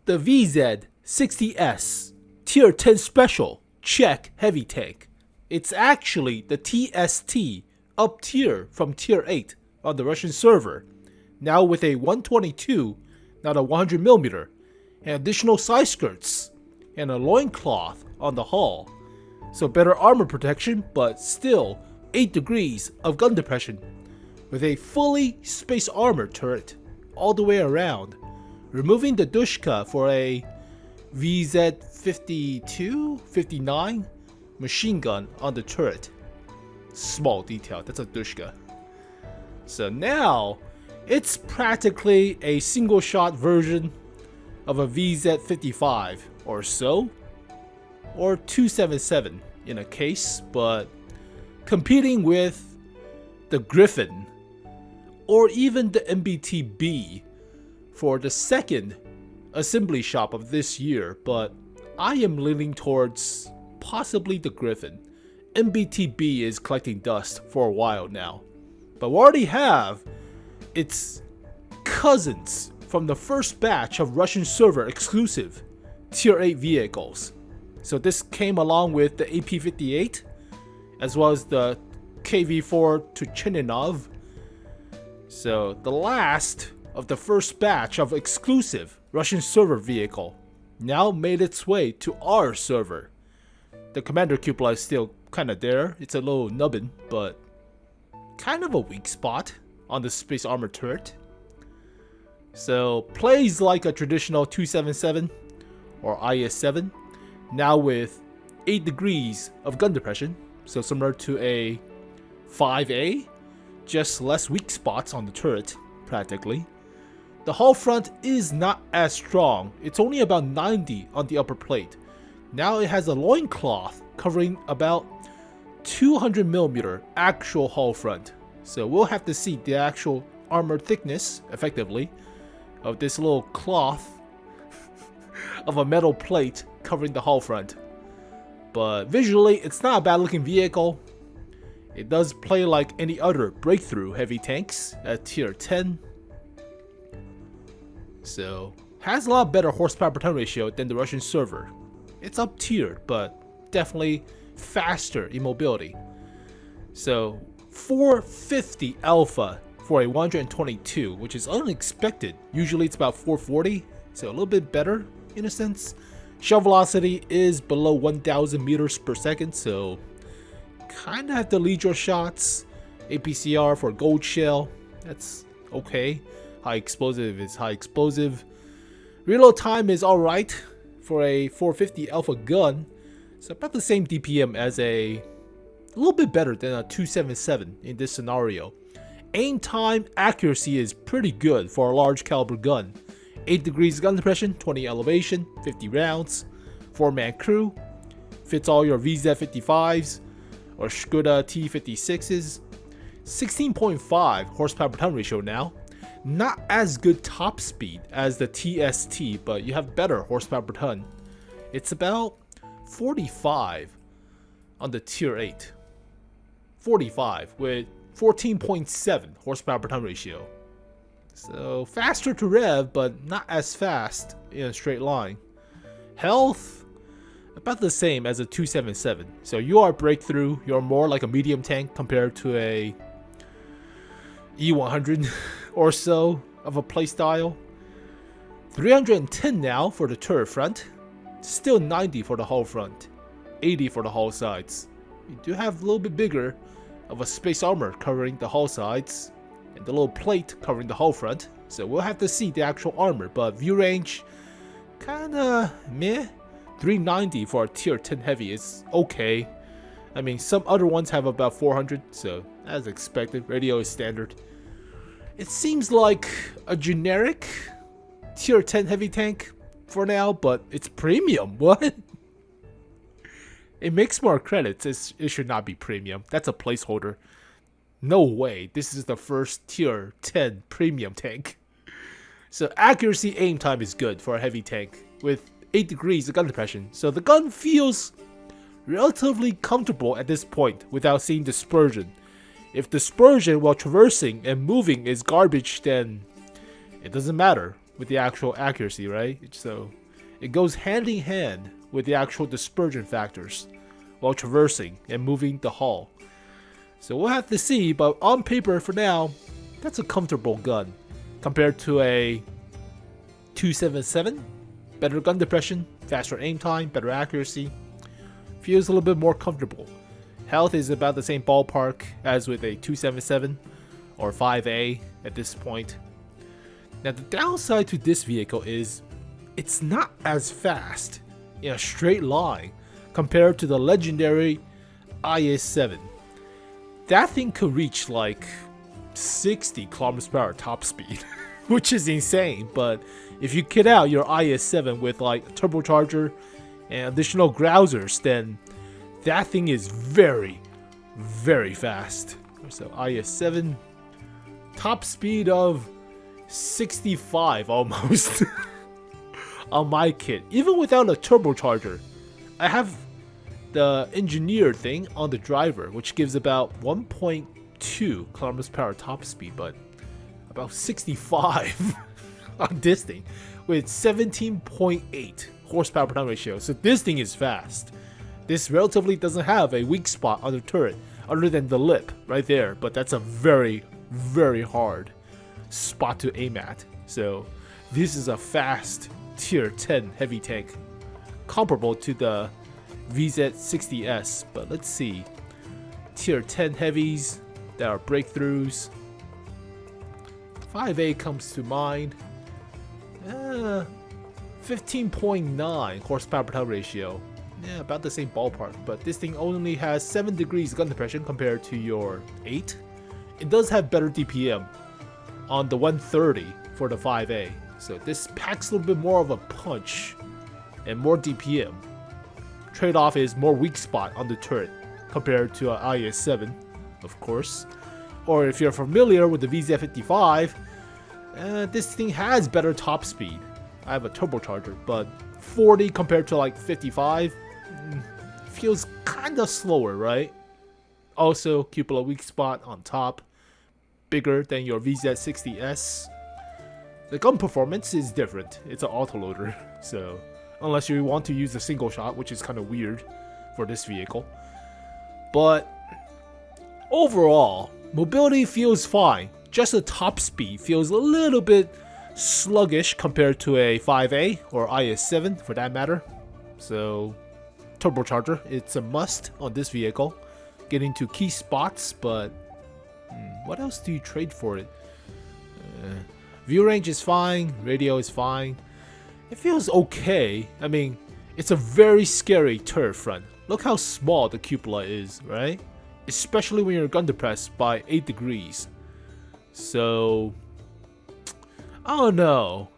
the VZ60S Tier 10 Special Czech Heavy Tank. It's actually the TST up tier from Tier 8 on the Russian server, now with a 122, not a 100mm, and additional side skirts, and a loincloth on the hull. So better armor protection, but still 8 degrees of gun depression, with a fully space armor turret all the way around, removing the Dushka for a VZ52, 59 machine gun on the turret. Small detail, that's a Dushka. So now, it's practically a single shot version of a VZ55 or so, or 277 in a case, but competing with the Griffin or even the MBTB for the second assembly shop of this year, but I am leaning towards possibly the Griffin. MBTB is collecting dust for a while now, but we already have its cousins from the first batch of Russian server exclusive Tier 8 vehicles. So this came along with the AP58 as well as the KV4 Tuchinov. So the last of the first batch of exclusive Russian server vehicle now made its way to our server. The commander cupola is still kinda there, it's a little nubbin, but kind of a weak spot on the space armor turret. So plays like a traditional 277 or IS-7, now with 8 degrees of gun depression, so similar to a 5A, just less weak spots on the turret, practically. The hull front is not as strong, it's only about 90 on the upper plate. Now it has a loincloth covering about 200mm actual hull front, so we'll have to see the actual armor thickness, effectively, of this little cloth of a metal plate covering the hull front. But visually, it's not a bad looking vehicle. It does play like any other breakthrough heavy tanks at tier 10. So, has a lot better horsepower per ton ratio than the Russian server. It's up tiered, but definitely faster in mobility. So, 450 alpha for a 122, which is unexpected. Usually it's about 440, so a little bit better in a sense. Shell velocity is below 1000 meters per second, so kind of have to lead your shots. APCR for gold shell, that's okay. High explosive is high explosive. Reload time is alright for a 450 alpha gun. It's about the same DPM as a little bit better than a 277 in this scenario. Aim time accuracy is pretty good for a large caliber gun. 8 degrees gun depression, 20 elevation, 50 rounds, 4-man crew, fits all your VZ55s or Skoda T56s. 16.5 horsepower per ton ratio now. Not as good top speed as the TST, but you have better horsepower per ton. It's about 45 on the tier 8. 45 with 14.7 horsepower per ton ratio. So faster to rev, but not as fast in a straight line. Health, about the same as a 277. So you are breakthrough, you're more like a medium tank compared to a E100 or so of a playstyle. 310 now for the turret front. Still 90 for the hull front. 80 for the hull sides. You do have a little bit bigger of a space armor covering the hull sides and the little plate covering the hull front, so we'll have to see the actual armor, but view range kinda meh. 390 for a tier 10 heavy is okay. I mean, some other ones have about 400, so as expected. Radio is standard. It seems like a generic tier 10 heavy tank for now, but it's premium. What? It makes more credits. It should not be premium. That's a placeholder. No way. This is the first tier 10 premium tank. So accuracy aim time is good for a heavy tank with 8 degrees of gun depression. So the gun feels relatively comfortable at this point without seeing dispersion. If dispersion while traversing and moving is garbage, then it doesn't matter. with the actual accuracy, right? So it goes hand in hand with the actual dispersion factors while traversing and moving the hull. So we'll have to see, but on paper for now, that's a comfortable gun compared to a 277. Better gun depression, faster aim time, better accuracy. Feels a little bit more comfortable. Health is about the same ballpark as with a 277 or 5A at this point. Now the downside to this vehicle is it's not as fast in a straight line compared to the legendary IS-7. That thing could reach like 60 km/h top speed, which is insane. But if you kit out your IS-7 with like a turbocharger and additional grousers, then that thing is very, very fast. So IS-7, top speed of 65 almost on my kit, even without a turbocharger. I have the engineered thing on the driver, which gives about 1.2 km/h top speed, but about 65 on this thing with 17.8 horsepower per ton ratio. So this thing is fast. This relatively doesn't have a weak spot on the turret other than the lip right there, but that's a very, very hard spot to aim at. So this is a fast tier 10 heavy tank, comparable to the VZ60S. But let's see, tier 10 heavies that are breakthroughs. 5A comes to mind. 15.9 horsepower per ton ratio. Yeah, about the same ballpark, but this thing only has 7 degrees gun depression compared to your 8. It does have better DPM on the 130 for the 5A, so this packs a little bit more of a punch and more DPM. Trade-off is more weak spot on the turret compared to an IS-7, of course. Or if you're familiar with the VZ55, this thing has better top speed. I have a turbocharger, but 40 compared to like 55 feels kinda slower, right? Also, cupola weak spot on top, bigger than your VZ60S. The gun performance is different. It's an autoloader, so unless you want to use a single shot, which is kind of weird for this vehicle. But overall, mobility feels fine. Just the top speed feels a little bit sluggish compared to a 5A or IS-7 for that matter. So turbocharger, it's a must on this vehicle. Getting to key spots, but what else do you trade for it? View range is fine, radio is fine. It feels okay. I mean, it's a very scary turret front. Look how small the cupola is, right? Especially when you're gun depressed by 8 degrees. So I don't know.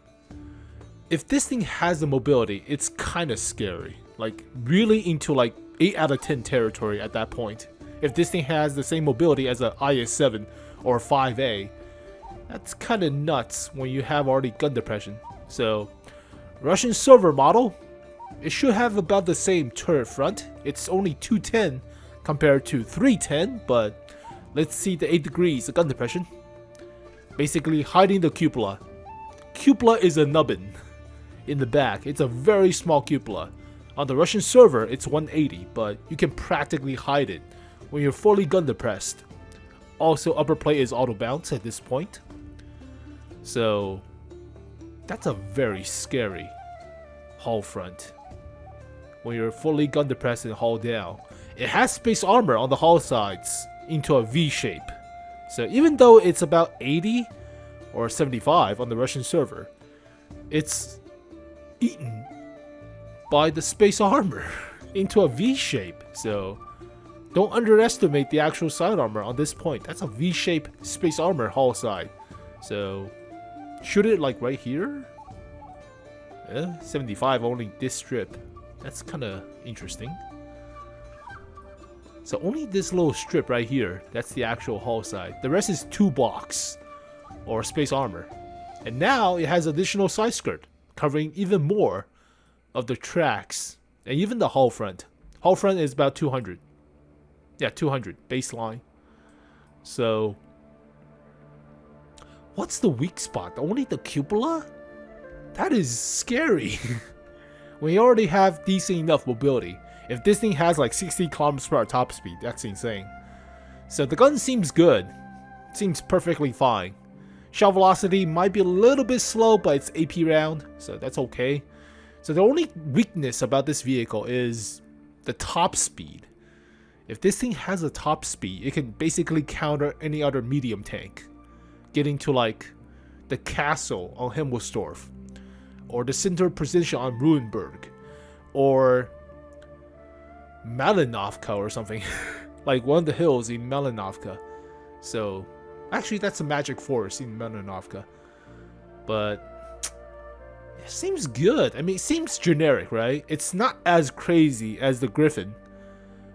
If this thing has the mobility, it's kind of scary. Like really into like 8 out of 10 territory at that point. If this thing has the same mobility as a IS-7 or 5A, that's kind of nuts when you have already gun depression. So Russian server model, it should have about the same turret front. It's only 210 compared to 310, but let's see the 8 degrees of gun depression. Basically hiding the cupola. Cupola is a nubbin in the back. It's a very small cupola. On the Russian server, it's 180, but you can practically hide it when you're fully gun depressed. Also, upper plate is auto bounce at this point. So that's a very scary hull front when you're fully gun depressed and hull down. It has space armor on the hull sides into a V shape. So even though it's about 80 or 75 on the Russian server, it's eaten by the space armor into a V shape. So don't underestimate the actual side armor on this point. That's a V shape space armor hull side. So shoot it like right here. 75 only this strip. That's kind of interesting. So only this little strip right here, that's the actual hull side. The rest is 2 blocks or space armor. And now it has additional side skirt covering even more of the tracks and even the hull front. Hull front is about 200. Yeah, 200 baseline. So what's the weak spot? Only the cupola? That is scary. We already have decent enough mobility. If this thing has like 60 kilometers per hour top speed, that's insane. So the gun seems good. Seems perfectly fine. Shot velocity might be a little bit slow, but it's AP round, so that's okay. So the only weakness about this vehicle is the top speed. If this thing has a top speed, it can basically counter any other medium tank. Getting to like the castle on Himmelsdorf, or the center position on Ruhenberg, or Malinovka or something. Like one of the hills in Malinovka. So actually that's a magic forest in Malinovka. But it seems good. I mean, it seems generic, right? It's not as crazy as the Griffin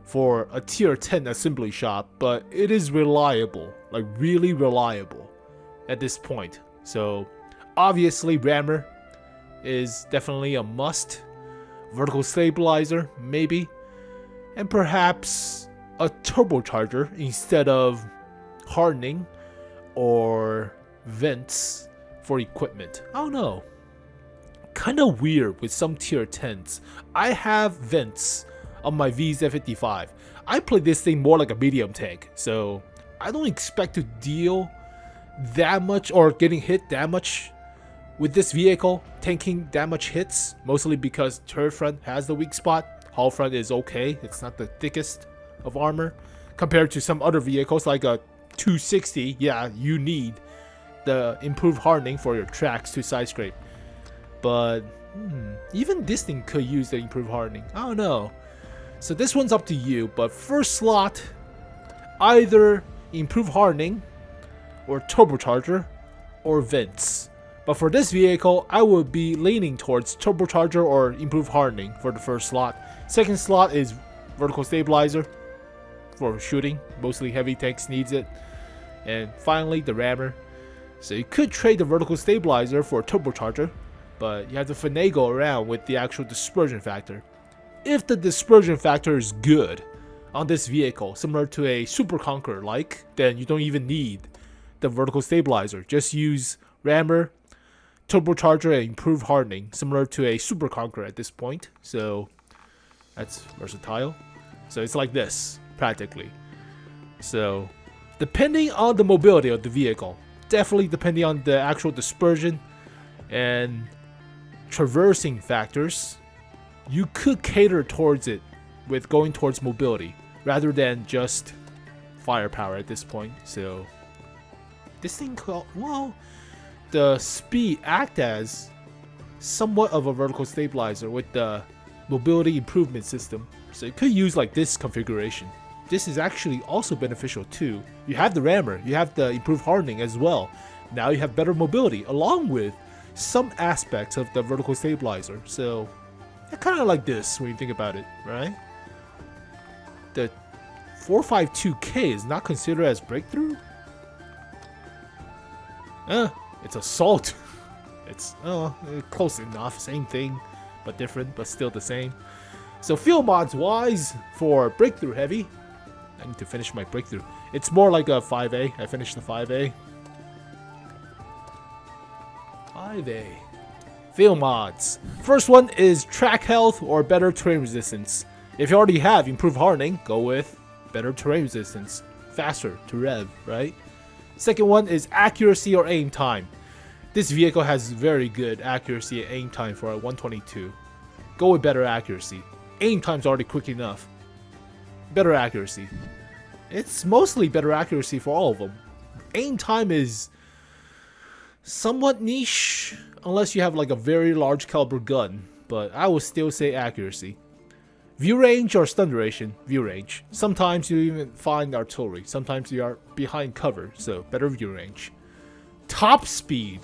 for a tier 10 assembly shop, but it is reliable, like really reliable at this point. So obviously rammer is definitely a must. Vertical stabilizer, maybe. And perhaps a turbocharger instead of hardening or vents for equipment. I don't know. Kind of weird with some tier 10s. I have vents on my VZ55. I play this thing more like a medium tank, so I don't expect to deal that much or getting hit that much with this vehicle, tanking that much hits, mostly because turret front has the weak spot. Hull front is okay, it's not the thickest of armor compared to some other vehicles like a 260. Yeah, you need the improved hardening for your tracks to side scrape, but even this thing could use the improved hardening. I don't know. So this one's up to you, but first slot, either improved hardening or turbocharger or vents. But for this vehicle, I would be leaning towards turbocharger or improved hardening for the first slot. Second slot is vertical stabilizer for shooting. Mostly heavy tanks needs it. And finally, the rammer. So you could trade the vertical stabilizer for a turbocharger, but you have to finagle around with the actual dispersion factor. If the dispersion factor is good on this vehicle, similar to a Super Conqueror like, then you don't even need the vertical stabilizer. Just use rammer, turbocharger, and improved hardening, similar to a Super Conqueror at this point. So that's versatile. So it's like this, practically. So depending on the mobility of the vehicle, definitely depending on the actual dispersion and traversing factors, you could cater towards it with going towards mobility rather than just firepower at this point. So this thing called, well, the speed act as somewhat of a vertical stabilizer with the mobility improvement system. So you could use like this configuration. This is actually also beneficial too. You have the rammer, you have the improved hardening as well. Now you have better mobility along with some aspects of the vertical stabilizer. So I kind of like this when you think about it, right? The 452K is not considered as breakthrough? It's assault. It's close enough, same thing, but different, but still the same. So field mods wise, for breakthrough heavy, I need to finish my breakthrough. It's more like a 5A. I finished the 5A. 5A. Field mods. First one is track health or better terrain resistance. If you already have improved hardening, go with better terrain resistance. Faster to rev, right? Second one is accuracy or aim time. This vehicle has very good accuracy and aim time for a 122. Go with better accuracy. Aim time's already quick enough. Better accuracy. It's mostly better accuracy for all of them. Aim time is somewhat niche unless you have like a very large caliber gun, but I would still say accuracy. View range or stun duration? View range. Sometimes you even find artillery, sometimes you are behind cover, so better view range. Top speed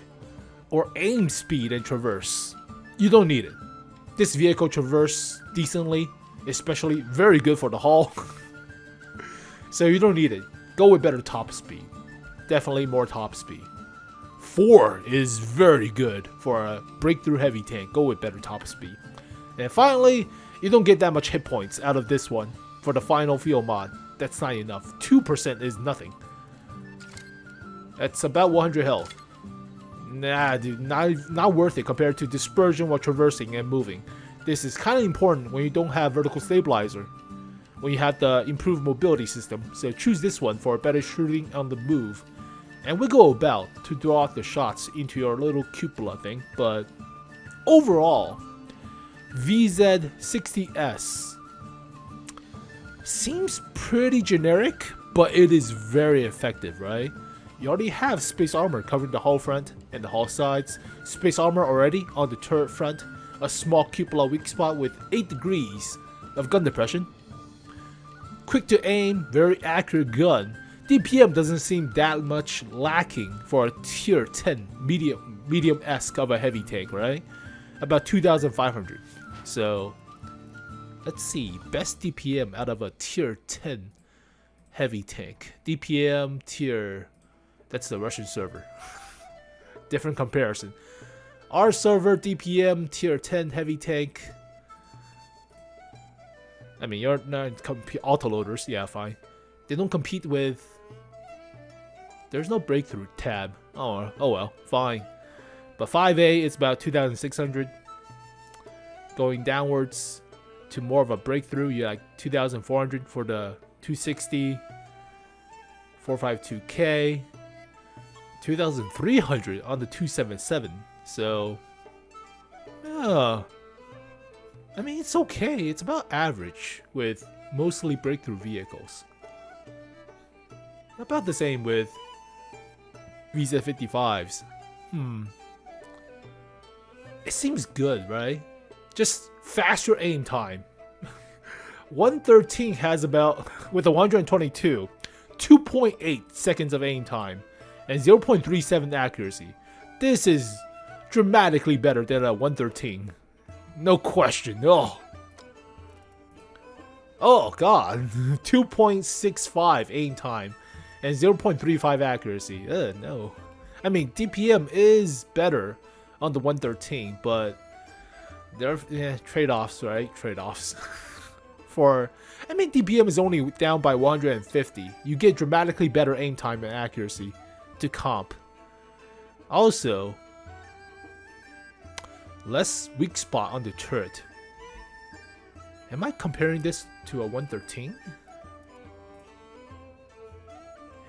or aim speed and traverse. You don't need it. This vehicle traverse decently, especially very good for the hull. So you don't need it. Go with better top speed. Definitely more top speed. 4 is very good for a breakthrough heavy tank. Go with better top speed. And finally, you don't get that much hit points out of this one for the final field mod. That's not enough. 2% is nothing. That's about 100 health. Nah, dude, not worth it compared to dispersion while traversing and moving. This is kind of important when you don't have vertical stabilizer, when you have the improved mobility system. So choose this one for better shooting on the move. And wiggle about to draw out the shots into your little cupola thing. But overall, VZ60S seems pretty generic, but it is very effective, right? You already have space armor covering the hull front and the hull sides, space armor already on the turret front, a small cupola weak spot with 8 degrees of gun depression, quick to aim, very accurate gun. DPM doesn't seem that much lacking for a tier 10 medium-esque of a heavy tank, right? About 2,500. So let's see, best DPM out of a tier 10 heavy tank. DPM tier, that's the Russian server. Different comparison. Our server DPM tier 10 heavy tank. I mean, you're not autoloaders, yeah, fine. They don't compete with. There's no breakthrough tab. Oh well, fine. But 5A is about 2,600. Going downwards to more of a breakthrough, you're like 2,400 for the 260, 452K, 2,300 on the 277. So, yeah. I mean, it's okay. It's about average with mostly breakthrough vehicles. About the same with VZ55s. It seems good, right? Just faster aim time. 113 has about, with a 122, 2.8 seconds of aim time and 0.37 accuracy. This is dramatically better than a 113. No question. Oh god. 2.65 aim time and 0.35 accuracy. No. I mean, DPM is better on the 113, but there are trade-offs, right? Trade-offs. I mean, DPM is only down by 150. You get dramatically better aim time and accuracy to comp. Also, less weak spot on the turret. Am I comparing this to a 113?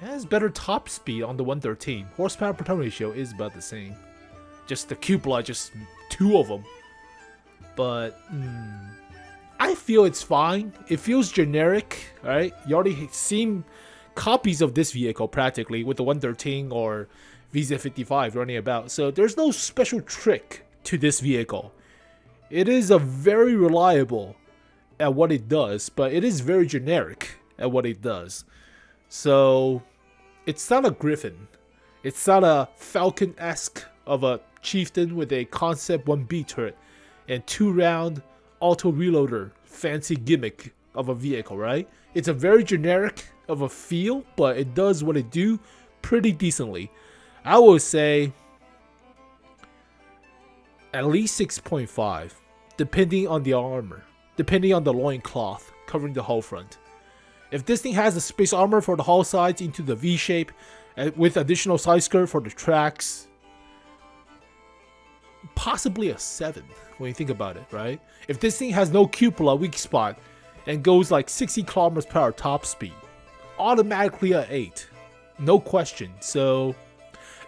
It has better top speed on the 113. Horsepower per ton ratio is about the same. Just the cupola, just 2 of them. But I feel it's fine. It feels generic, right? You already seen copies of this vehicle practically with the 113 or VZ55 running about. So there's no special trick to this vehicle. It is a very reliable at what it does, but it is very generic at what it does. So it's not a Griffin. It's not a Falcon-esque of a Chieftain with a Concept 1B turret and 2-round auto reloader fancy gimmick of a vehicle, right? It's a very generic of a feel, but it does what it do pretty decently. I would say at least 6.5, depending on the armor, depending on the loincloth covering the hull front. If this thing has a space armor for the hull sides into the V shape, with additional side skirt for the tracks, possibly a 7 when you think about it, right? If this thing has no cupola weak spot and goes like 60 km/h top speed, automatically a 8, no question. So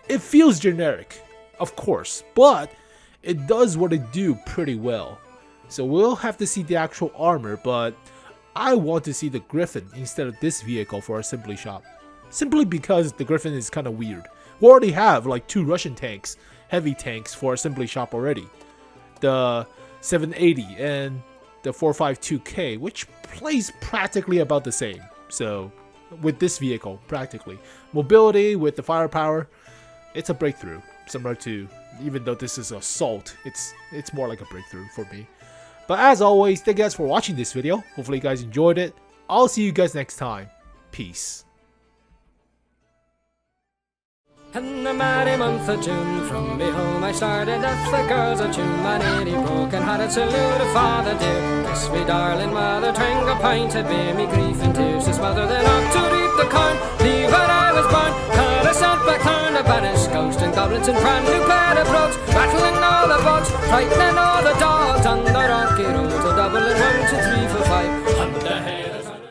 it feels generic, of course, but it does what it do pretty well. So we'll have to see the actual armor, but I want to see the Griffin instead of this vehicle for assembly shop. Simply because the Griffin is kind of weird. We already have like 2 Russian tanks, heavy tanks for assembly shop already. The 780 and the 452K, which plays practically about the same. So with this vehicle, practically. Mobility with the firepower, it's a breakthrough. Similar to, even though this is assault, it's more like a breakthrough for me. But as always, thank you guys for watching this video. Hopefully you guys enjoyed it. I'll see you guys next time. Peace. In the merry month of June, from me home I started up the girls of tune. My lady broken-hearted saluted father dear. Kiss me darling mother, drink a pint of beer. Me grief and tears to smother, then off to reap the corn. Leave where I was born, call a salt back turn, a banished ghost in Dublin. bullets and brand new pair of brogues, rattling all the bugs, frightening all the dogs on the rocky road to Dublin. 1, 2, 3, 4, 5 on the head.